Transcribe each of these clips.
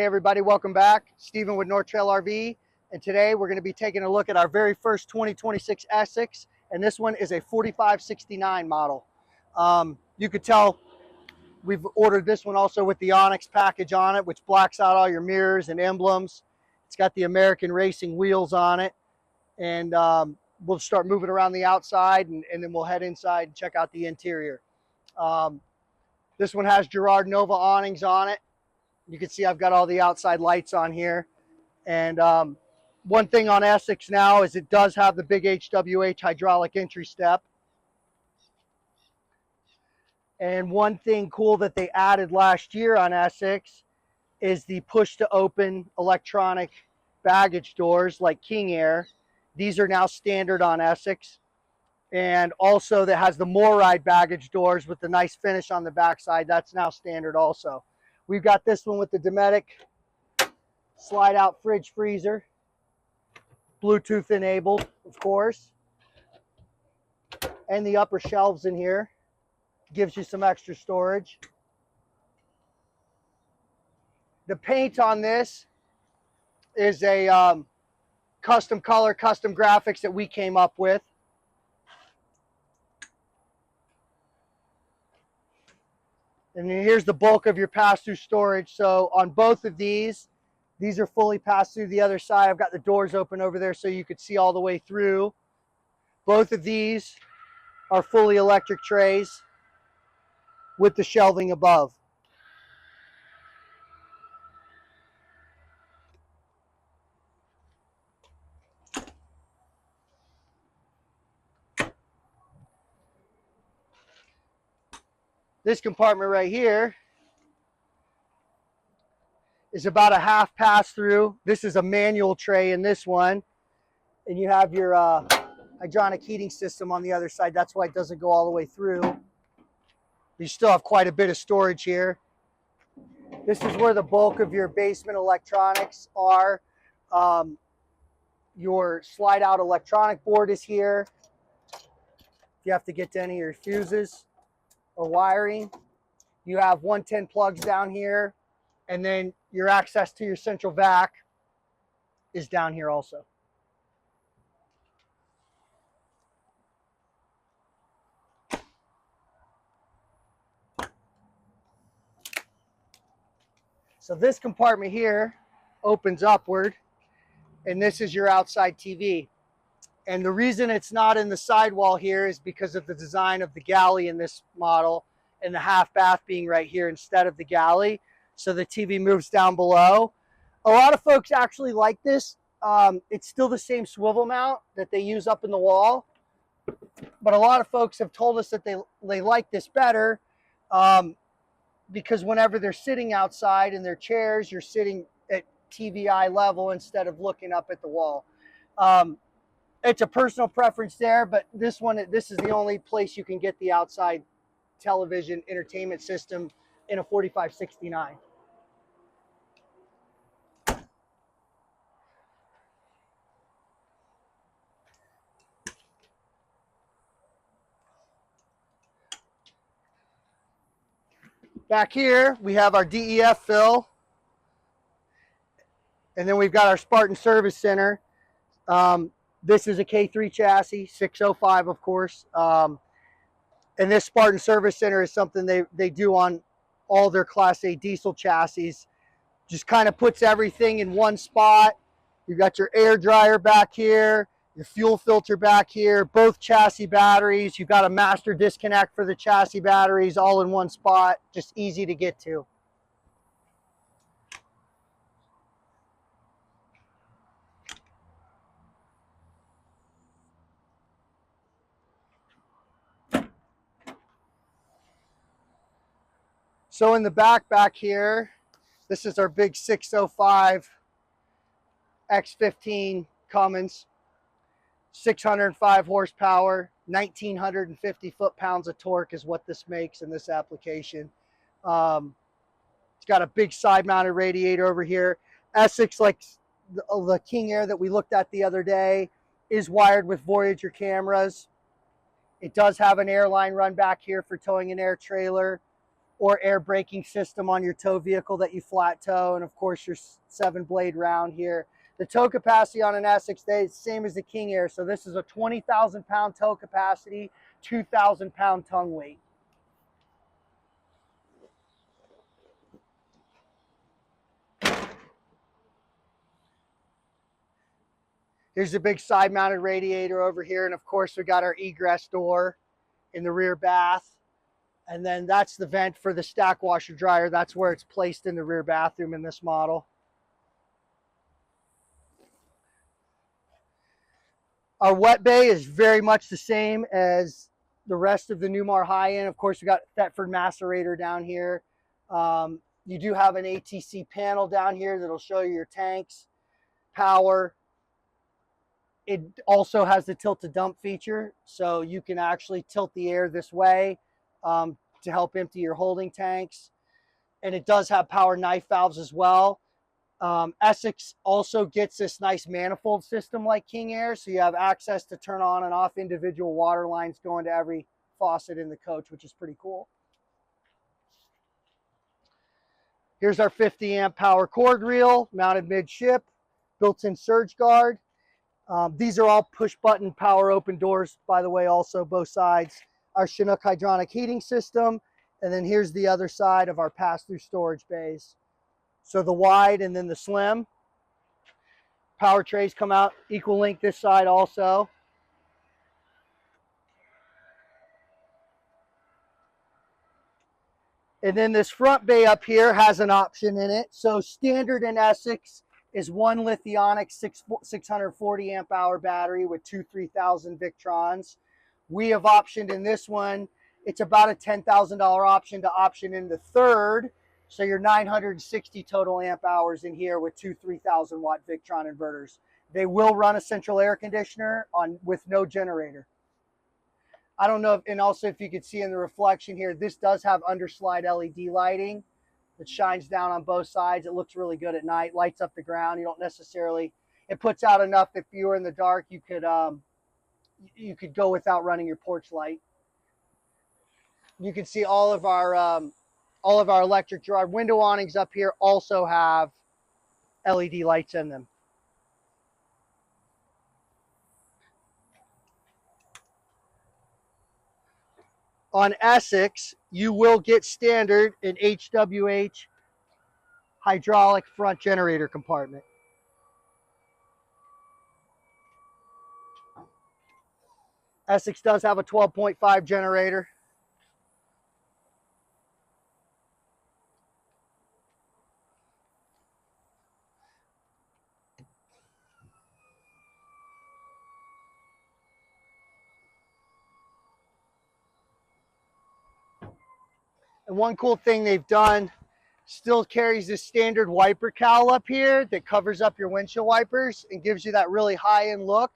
everybody, welcome back. Stephen with North Trail RV, and today we're going to be taking a look at our very first 2026 Essex, and this one is a 4569 model. You could tell we've ordered this one also with the Onyx package on it, which blacks out all your mirrors and emblems. It's got the American Racing wheels on it, and we'll start moving around the outside, and then we'll head inside and check out the interior. This one has Girard Nova awnings on it. You can see I've got all the outside lights on here. And one thing on Essex now is it does have the big HWH hydraulic entry step. And one thing cool that they added last year on Essex is the push to open electronic baggage doors like King Air. These are now standard on Essex. And also that has the MORride baggage doors with the nice finish on the backside. That's now standard also. We've got this one with the Dometic slide out fridge freezer, Bluetooth enabled, of course. And the upper shelves in here gives you some extra storage. The paint on this is a custom color, custom graphics that we came up with. And then here's the bulk of your pass-through storage. So on both of these are fully passed through. The other side, I've got the doors open over there so you could see all the way through. Both of these are fully electric trays with the shelving above. This compartment right here is about a half pass through. This is a manual tray in this one. And you have your hydronic heating system on the other side. That's why it doesn't go all the way through. You still have quite a bit of storage here. This is where the bulk of your basement electronics are. Your slide out electronic board is here. If you have to get to any of your fuses or wiring, you have 110 plugs down here, and then your access to your central vac is down here also. So this compartment here opens upward, and this is your outside TV. And the reason it's not in the sidewall here is because of the design of the Galley in this model and the half bath being right here instead of the Galley. So the TV moves down below. A lot of folks actually like this. It's still the same swivel mount that they use up in the wall. But a lot of folks have told us that they like this better because whenever they're sitting outside in their chairs, you're sitting at TV eye level instead of looking up at the wall. It's a personal preference there, but this is the only place you can get the outside television entertainment system in a 4569. Back here, we have our DEF fill, and then we've got our Spartan Service Center. This is a K3 chassis, 605, of course. And this Spartan Service Center is something they do on all their Class A diesel chassis. Just kind of puts everything in one spot. You've got your air dryer back here, your fuel filter back here, both chassis batteries. You've got a master disconnect for the chassis batteries all in one spot. Just easy to get to. So in the back here, this is our big 605 X15 Cummins, 605 horsepower, 1,950 foot-pounds of torque is what this makes in this application. It's got a big side-mounted radiator over here. Essex, like the King Air that we looked at the other day, is wired with Voyager cameras. It does have an airline run back here for towing an air trailer. or air braking system on your tow vehicle that you flat tow, and of course your 7-blade round here. The tow capacity on an Essex is the same as the King Air, so this is a 20,000 pound tow capacity, 2,000 pound tongue weight. Here's a big side mounted radiator over here, and of course we got our egress door in the rear bath. And then that's the vent for the stack washer dryer. That's where it's placed in the rear bathroom in this model. Our wet bay is very much the same as the rest of the Newmar high-end. Of course, we got Thetford macerator down here. You do have an ATC panel down here that'll show you your tanks, power. It also has the tilt to dump feature, so you can actually tilt the air this way to help empty your holding tanks. And it does have power knife valves as well. Essex also gets this nice manifold system like King Air, so you have access to turn on and off individual water lines going to every faucet in the coach, which is pretty cool. Here's our 50 amp power cord reel mounted midship, built-in surge guard. These are all push button power open doors, by the way, also both sides. Our Chinook hydronic heating system, and then here's the other side of our pass-through storage bays. So the wide and then the slim. Power trays come out equal length this side also. And then this front bay up here has an option in it. So standard in Essex is one Lithionic 640 amp hour battery with two 3000 Victrons. We have optioned in this one, it's about a $10,000 option to option in the third. So you're 960 total amp hours in here with two 3000 watt Victron inverters. They will run a central air conditioner with no generator. I don't know if, and also if you can see in the reflection here, this does have underslide LED lighting that shines down on both sides. It looks really good at night, lights up the ground. You don't necessarily, it puts out enough if you were in the dark, you could go without running your porch light. You can see all of our electric drawer window awnings up here also have LED lights in them. On Essex, you will get standard an HWH hydraulic front generator compartment. Essex does have a 12.5 generator. And one cool thing they've done, still carries this standard wiper cowl up here that covers up your windshield wipers and gives you that really high-end look.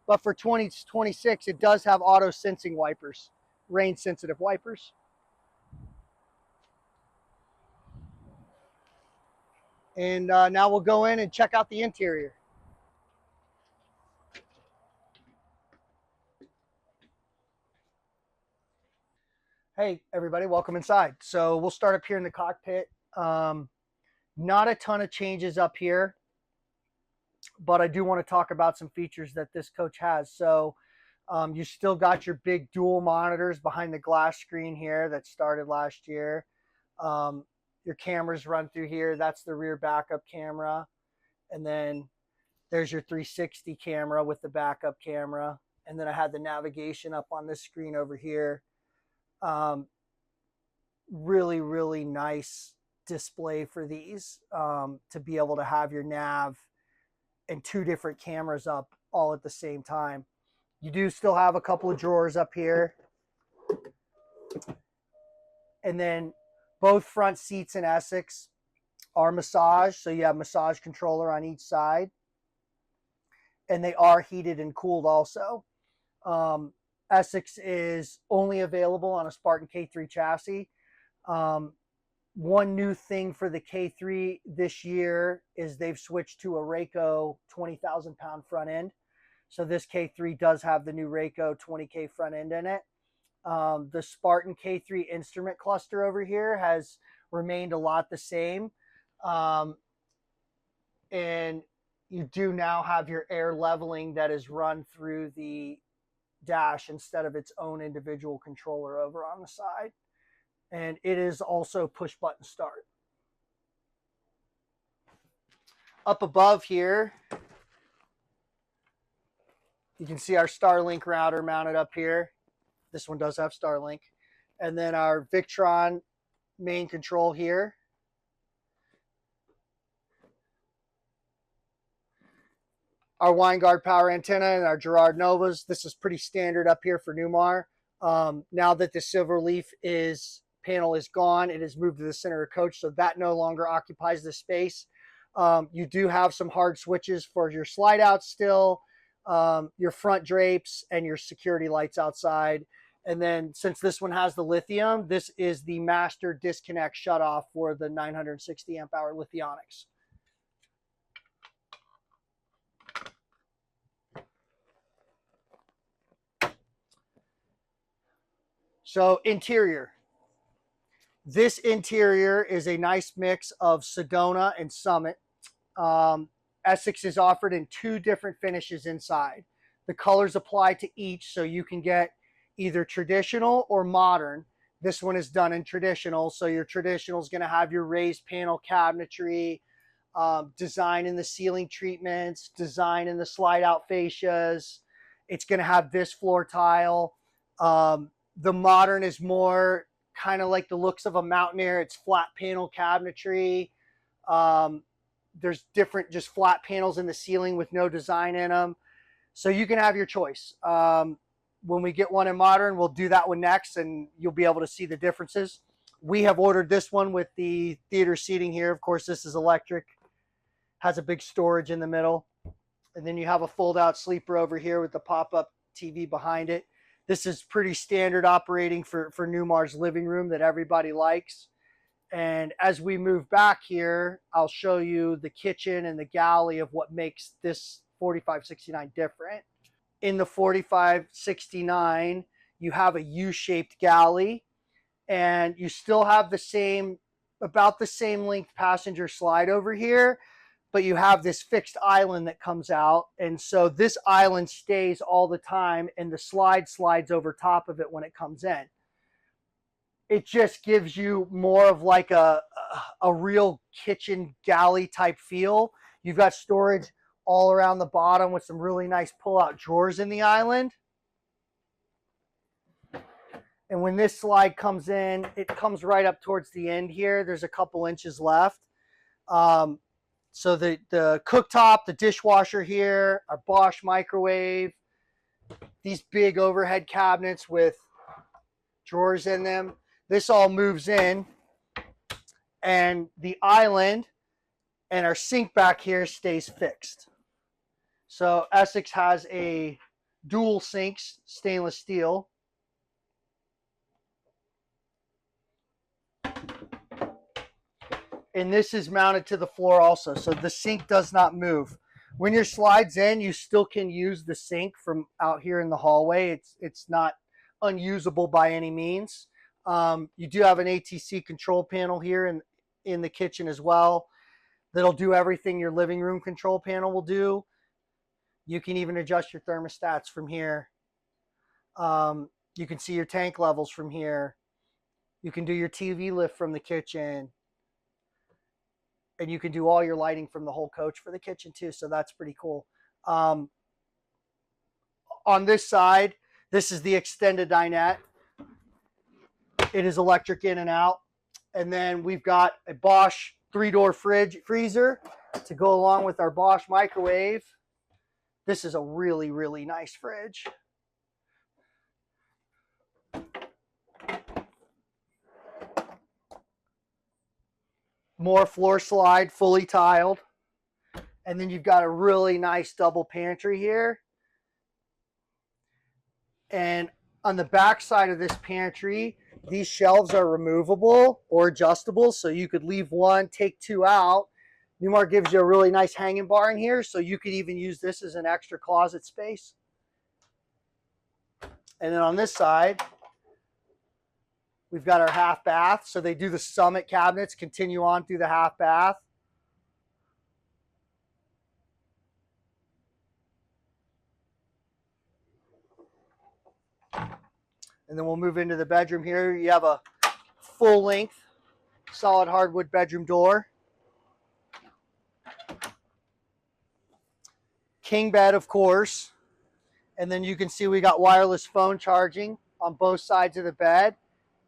But for 2026, it does have auto sensing wipers, rain sensitive wipers. And now we'll go in and check out the interior. Hey everybody, welcome inside. So we'll start up here in the cockpit. Not a ton of changes up here, but I do want to talk about some features that this coach has. So you still got your big dual monitors behind the glass screen here that started last year. Your cameras run through here. That's the rear backup camera. And then there's your 360 camera with the backup camera. And then I had the navigation up on this screen over here. Really, really nice display for these to be able to have your nav and two different cameras up all at the same time. You do still have a couple of drawers up here. And then both front seats in Essex are massage. So you have massage controller on each side. And they are heated and cooled also. Essex is only available on a Spartan K3 chassis. One new thing for the K3 this year is they've switched to a Rayco 20,000 pound front end. So this K3 does have the new Rayco 20K front end in it. The Spartan K3 instrument cluster over here has remained a lot the same. And you do now have your air leveling that is run through the dash instead of its own individual controller over on the side. And it is also push button start. Up above here, you can see our Starlink router mounted up here. This one does have Starlink. And then our Victron main control here. Our Winegard power antenna and our Girard Novas. This is pretty standard up here for Newmar. Now that the Silverleaf panel is gone, it has moved to the center of coach, so that no longer occupies the space. You do have some hard switches for your slide out still, your front drapes, and your security lights outside. And then since this one has the lithium, this is the master disconnect shutoff for the 960 amp hour Lithionics. So interior. This interior is a nice mix of Sedona and Summit. Essex is offered in 2 different finishes inside. The colors apply to each, so you can get either traditional or modern. This one is done in traditional, so your traditional is going to have your raised panel cabinetry, design in the ceiling treatments, design in the slide out fascias. It's going to have this floor tile. The modern is more kind of like the looks of a Mountaineer. It's flat panel cabinetry. There's different just flat panels in the ceiling with no design in them. So you can have your choice. When we get one in modern, we'll do that one next and you'll be able to see the differences. We have ordered this one with the theater seating here. Of course, this is electric. Has a big storage in the middle. And then you have a fold out sleeper over here with the pop-up TV behind it. This is pretty standard operating for Newmar's living room that everybody likes. And as we move back here, I'll show you the kitchen and the galley of what makes this 4569 different. In the 4569, you have a U-shaped galley, and you still have the same, about the same length passenger slide over here, but you have this fixed island that comes out. And so this island stays all the time and the slide slides over top of it when it comes in. It just gives you more of like a real kitchen galley type feel. You've got storage all around the bottom with some really nice pull-out drawers in the island. And when this slide comes in, it comes right up towards the end here. There's a couple inches left. So the cooktop, the dishwasher here, our Bosch microwave, these big overhead cabinets with drawers in them. This all moves in, and the island and our sink back here stays fixed. So Essex has a dual sinks, stainless steel. And this is mounted to the floor also, so the sink does not move. When your slides in, you still can use the sink from out here in the hallway. It's not unusable by any means. You do have an ATC control panel here in the kitchen as well that'll do everything your living room control panel will do. You can even adjust your thermostats from here. You can see your tank levels from here. You can do your TV lift from the kitchen. And you can do all your lighting from the whole coach for the kitchen too. So that's pretty cool. On this side, this is the extended dinette. It is electric in and out. And then we've got a Bosch 3-door freezer to go along with our Bosch microwave. This is a really, really nice fridge. More floor slide, fully tiled. And then you've got a really nice double pantry here. And on the back side of this pantry, these shelves are removable or adjustable. So you could leave one, take 2 out. Newmar gives you a really nice hanging bar in here. So you could even use this as an extra closet space. And then on this side, We've got our half bath. So they do the summit cabinets, continue on through the half bath. And then we'll move into the bedroom here. You have a full length solid hardwood bedroom door. King bed, of course. And then you can see we got wireless phone charging on both sides of the bed.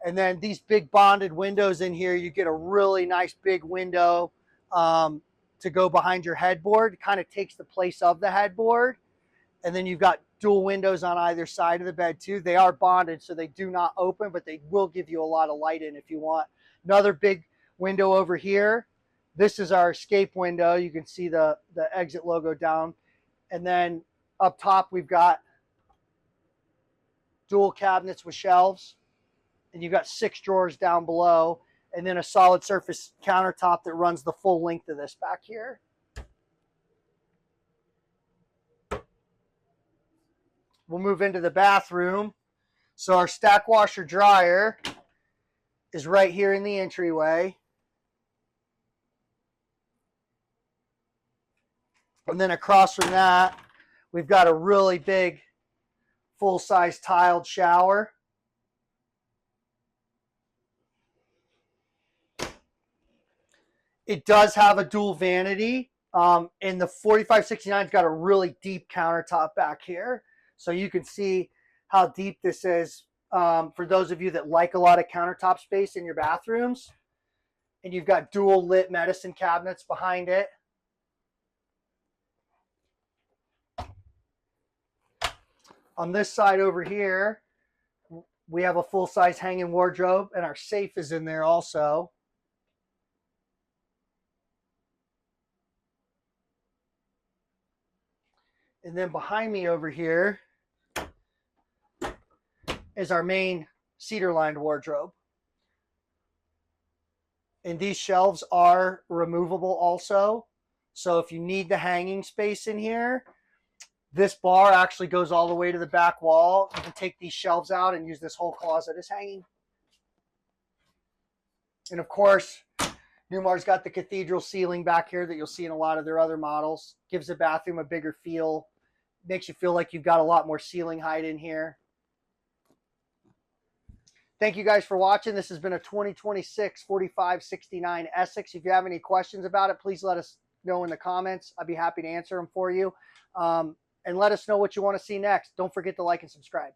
And then these big bonded windows in here, you get a really nice big window to go behind your headboard. It kind of takes the place of the headboard. And then you've got dual windows on either side of the bed too. They are bonded, so they do not open, but they will give you a lot of light in if you want. Another big window over here. This is our escape window. You can see the exit logo down. And then up top, we've got dual cabinets with shelves. And you've got 6 drawers down below. And then a solid surface countertop that runs the full length of this back here. We'll move into the bathroom. So our stack washer dryer is right here in the entryway. And then across from that, we've got a really big full-size tiled shower. It does have a dual vanity. And the 4569's got a really deep countertop back here. So you can see how deep this is for those of you that like a lot of countertop space in your bathrooms. And you've got dual lit medicine cabinets behind it. On this side over here, we have a full-size hanging wardrobe, and our safe is in there also. And then behind me over here is our main cedar-lined wardrobe. And these shelves are removable also. So if you need the hanging space in here, this bar actually goes all the way to the back wall. You can take these shelves out and use this whole closet as hanging. And of course, Newmar's got the cathedral ceiling back here that you'll see in a lot of their other models. Gives the bathroom a bigger feel. Makes you feel like you've got a lot more ceiling height in here. Thank you guys for watching. This has been a 2026 4569 Essex. If you have any questions about it, please let us know in the comments. I'd be happy to answer them for you. And let us know what you want to see next. Don't forget to like and subscribe.